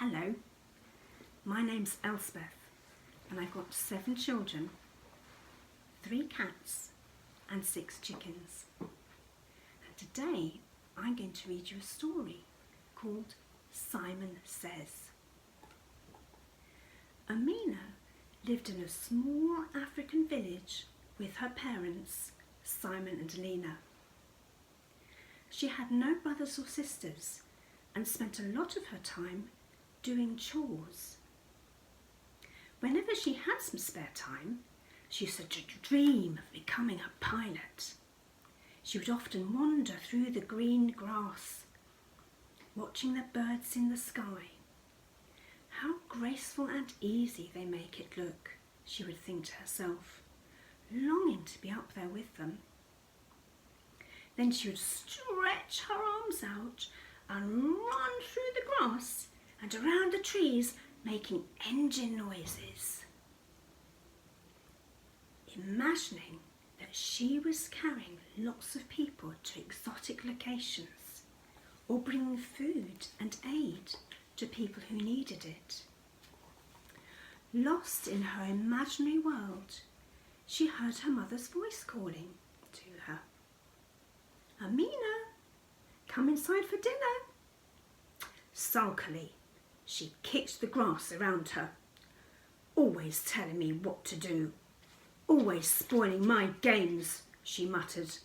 Hello, my name's Elspeth and I've got 7 children, 3 cats and 6 chickens. And today I'm going to read you a story called Simon Says. Amina lived in a small African village with her parents, Simon and Lena. She had no brothers or sisters and spent a lot of her time doing chores. Whenever she had some spare time, she used to dream of becoming a pilot. She would often wander through the green grass, watching the birds in the sky. How graceful and easy they make it look, she would think to herself, longing to be up there with them. Then she would stretch her arms out and run through the grass and around the trees, making engine noises, imagining that she was carrying lots of people to exotic locations or bringing food and aid to people who needed it. Lost in her imaginary world, she heard her mother's voice calling to her. "Amina, come inside for dinner." Sulkily, she kicked the grass around her. "Always telling me what to do, always spoiling my games," she muttered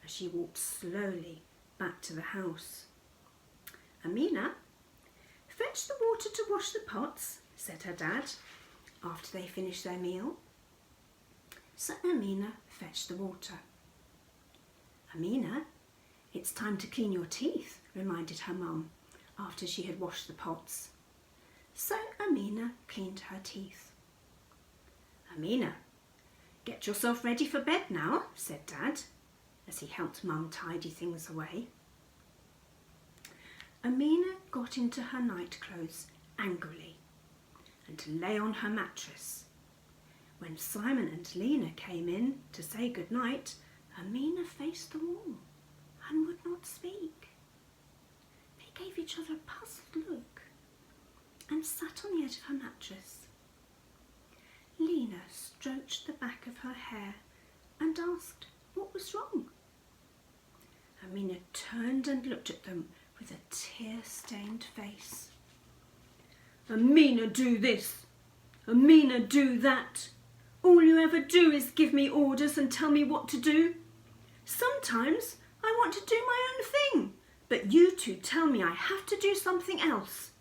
as she walked slowly back to the house. "Amina, fetch the water to wash the pots," said her dad after they finished their meal. So Amina fetched the water. "Amina, it's time to clean your teeth," reminded her mum after she had washed the pots. So Amina cleaned her teeth. "Amina, get yourself ready for bed now," said Dad as he helped Mum tidy things away. Amina got into her night clothes angrily and lay on her mattress. When Simon and Lena came in to say good night, Amina faced the wall and would not speak. They gave each other a puzzled look and sat on the edge of her mattress. Lena stroked the back of her hair and asked what was wrong. Amina turned and looked at them with a tear-stained face. "Amina, do this. Amina, do that. All you ever do is give me orders and tell me what to do. Sometimes I want to do my own thing, but you two tell me I have to do something else.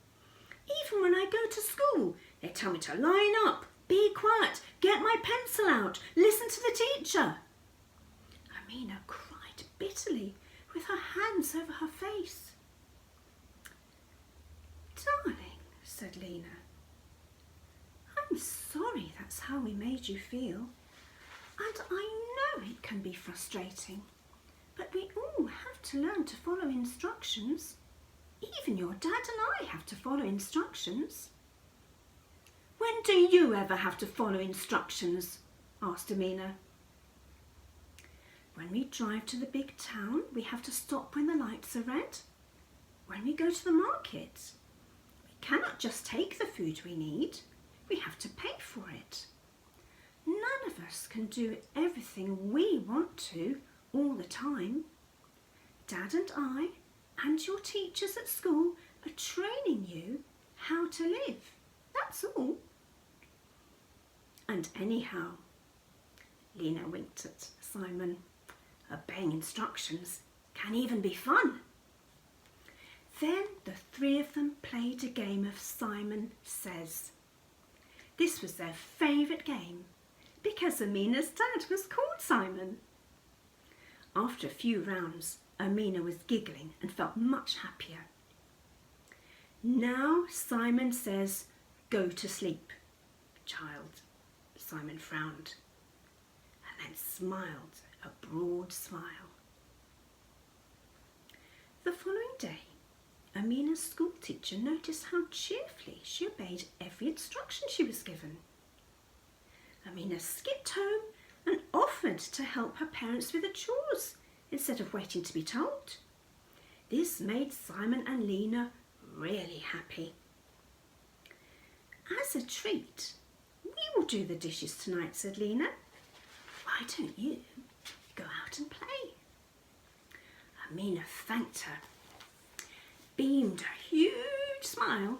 Even when I go to school, they tell me to line up, be quiet, get my pencil out, listen to the teacher." Amina cried bitterly with her hands over her face. "Darling," said Lena, "I'm sorry that's how we made you feel. And I know it can be frustrating, but we all have to learn to follow instructions. Even your dad and I have to follow instructions." "When do you ever have to follow instructions?" asked Amina. "When we drive to the big town, we have to stop when the lights are red. When we go to the market, we cannot just take the food we need. We have to pay for it. None of us can do everything we want to all the time. Dad and I and your teachers at school are training you how to live. That's all." "And anyhow," Lena winked at Simon, "obeying instructions can even be fun." Then the 3 of them played a game of Simon Says. This was their favourite game because Amina's dad was called Simon. After a few rounds, Amina was giggling and felt much happier. "Now Simon says, go to sleep, child." Simon frowned and then smiled a broad smile. The following day, Amina's school teacher noticed how cheerfully she obeyed every instruction she was given. Amina skipped home and offered to help her parents with the chores instead of waiting to be told. This made Simon and Lena really happy. As a treat, we will do the dishes tonight, said Lena. Why don't you go out and play? Amina thanked her, beamed a huge smile,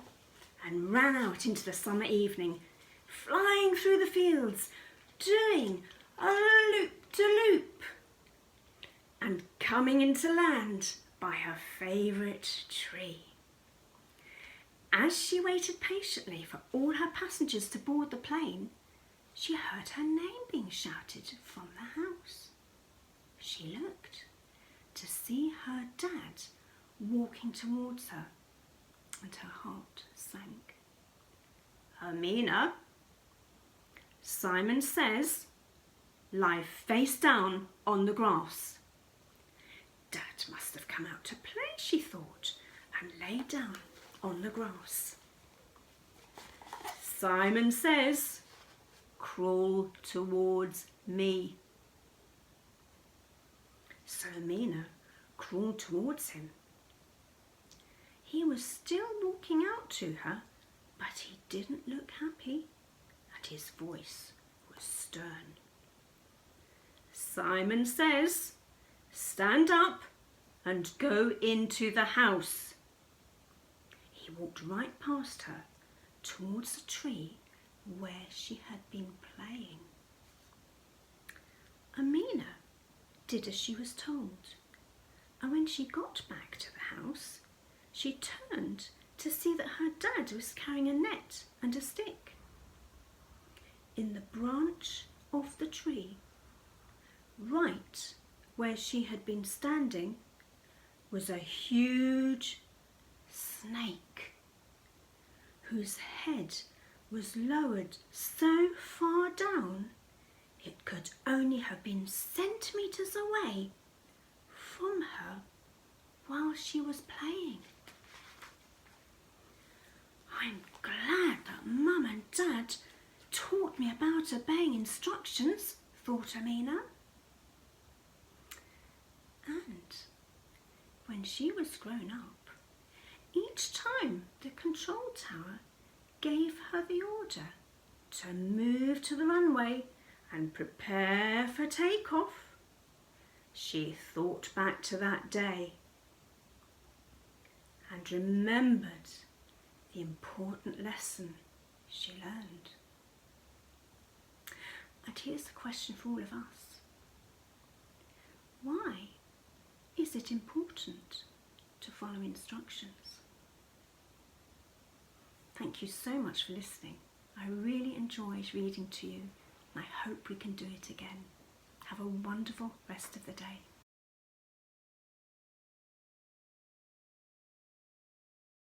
and ran out into the summer evening, flying through the fields, doing a loop-de-loop, and coming into land by her favourite tree. As she waited patiently for all her passengers to board the plane, she heard her name being shouted from the house. She looked to see her dad walking towards her, and her heart sank. Amina, Simon says, lie face down on the grass. Dad must have come out to play, she thought, and lay down on the grass. Simon says, crawl towards me. So Amina crawled towards him. He was still walking out to her, but he didn't look happy, and his voice was stern. Simon says, stand up and go into the house. He walked right past her towards the tree where she had been playing. Amina did as she was told, and when she got back to the house, she turned to see that her dad was carrying a net and a stick. In the branch of the tree, right where she had been standing, was a huge snake whose head was lowered so far down it could only have been centimetres away from her while she was playing. I'm glad that Mum and Dad taught me about obeying instructions, thought Amina. And when she was grown up, each time the control tower gave her the order to move to the runway and prepare for takeoff, she thought back to that day and remembered the important lesson she learned. And here's a question for all of us. Why is it important to follow instructions? Thank you so much for listening. I really enjoyed reading to you, and I hope we can do it again. Have a wonderful rest of the day.